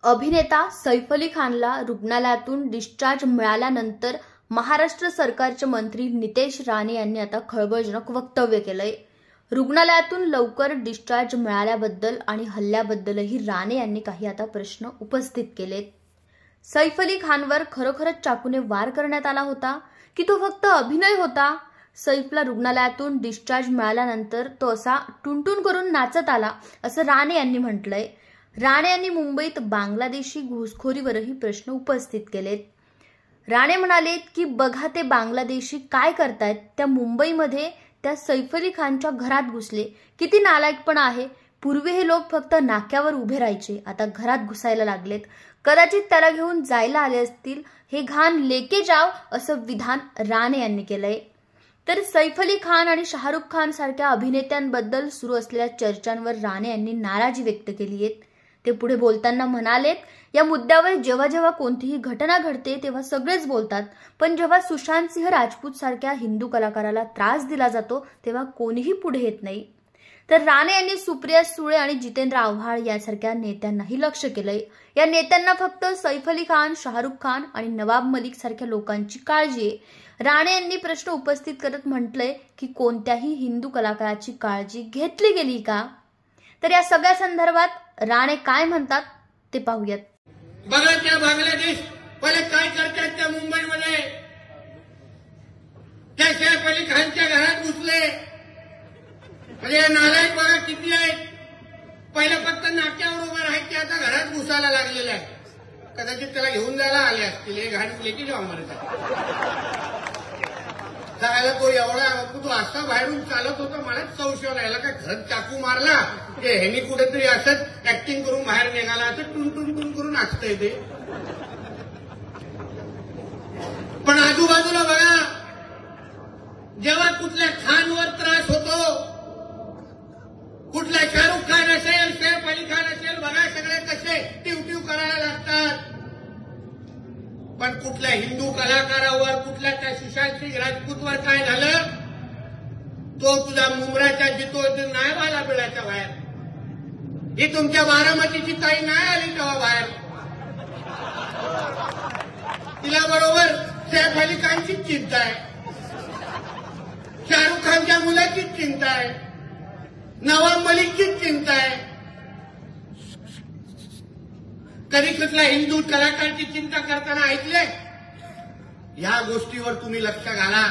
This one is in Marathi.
अभिनेता सैफ अली खानला रुग्णालयातून डिस्चार्ज मिळाल्यानंतर महाराष्ट्र सरकारचे मंत्री नितेश राणे यांनी आता खळबळजनक वक्तव्य केलंय। रुग्णालयातून लवकर डिस्चार्ज मिळाल्याबद्दल आणि हल्ल्याबद्दलही राणे यांनी काही आता प्रश्न उपस्थित केलेत। सैफ अली खानवर खरोखरच चाकूने वार करण्यात आला होता की तो फक्त अभिनय होता? सैफला रुग्णालयातून डिस्चार्ज मिळाल्यानंतर तो असा टुनटुन करून नाचत आला असं राणे यांनी म्हटलंय। राणे यांनी मुंबईत बांगलादेशी घुसखोरीवरही प्रश्न उपस्थित केलेत। राणे म्हणाले की बघा ते बांगलादेशी काय करतायत, त्या मुंबईमध्ये त्या सैफ अली खानच्या घरात घुसले, किती नालायकपणा आहे। पूर्वी हे लोक फक्त नाक्यावर उभे राहायचे, आता घरात घुसायला लागलेत। कदाचित त्याला घेऊन जायला आले असतील, हे घाण लेके जाव असं विधान राणे यांनी केलंय। तर सैफ अली खान आणि शाहरुख खान सारख्या अभिनेत्यांबद्दल सुरू असलेल्या चर्चांवर राणे यांनी नाराजी व्यक्त केली आहे। ते पुढे बोलताना म्हणालेत, या मुद्द्यावर जेव्हा जेव्हा कोणतीही घटना घडते तेव्हा सगळेच बोलतात, पण जेव्हा सुशांत सिंह राजपूत सारख्या हिंदू कलाकाराला त्रास दिला जातो तेव्हा कोणीही पुढे येत नाही। तर राणे यांनी सुप्रिया सुळे आणि जितेंद्र आव्हाड यासारख्या नेत्यांनाही लक्ष केलंय। या नेत्यांना फक्त सैफ अली खान, शाहरुख खान आणि नवाब मलिक सारख्या लोकांची काळजी आहे। राणे यांनी प्रश्न उपस्थित करत म्हटलंय की कोणत्याही हिंदू कलाकाराची काळजी घेतली गेली का? तर या सगळ्या संदर्भात राणे काय म्हणतात ते पाहूयात। बघा त्या बांगलादेश पहिले काय करतात, त्या मुंबईमध्ये त्या सैफ अली खानच्या घरात घुसले। म्हणजे नालायक बघा किती आहेत। पहिलं फक्त नाक्यावर उभं राहायचे, आता घरात घुसायला लागलेलं आहे। कदाचित त्याला घेऊन जायला आले असतील, हे घाण लेकी जाऊ म्हणत सांगायला तो एवढा तो असा बाहेरून चालत होता, मलाच संशय राहिला का घरात चाकू मारला की ह्यांनी कुठेतरी असंच ऍक्टिंग करून बाहेर निघाला, असं टुन करून नाचतंय ते। पण आजूबाजूला बघा, जेव्हा कुठल्या खानवर त्रास होतो, कुठला शाहरुख खान असेल, सैफ अली खान असेल, बघा सगळे कसे टिवटिव करायला लागतात। पण कुठल्या हिंदू कलाकारावर, कुठल्या त्या सुशांत सिंह राजपूतवर काय झालं, तो तुझ्या मुंबऱ्याच्या जितो नाही आला बिळाच्या बाहेर। ही तुमच्या बारामतीची ताई नाही आली तेव्हा बाहेर, तिला बरोबर सैफ अली खानचीच चिंता आहे, शाहरुख खानच्या मुलाचीच चिंता आहे, नवाब मलिकचीच चिंता आहे। कधी कुठल्या हिंदू कलाकारची चिंता करताना ऐकले? या गोष्टीवर तुम्ही लक्ष घाला।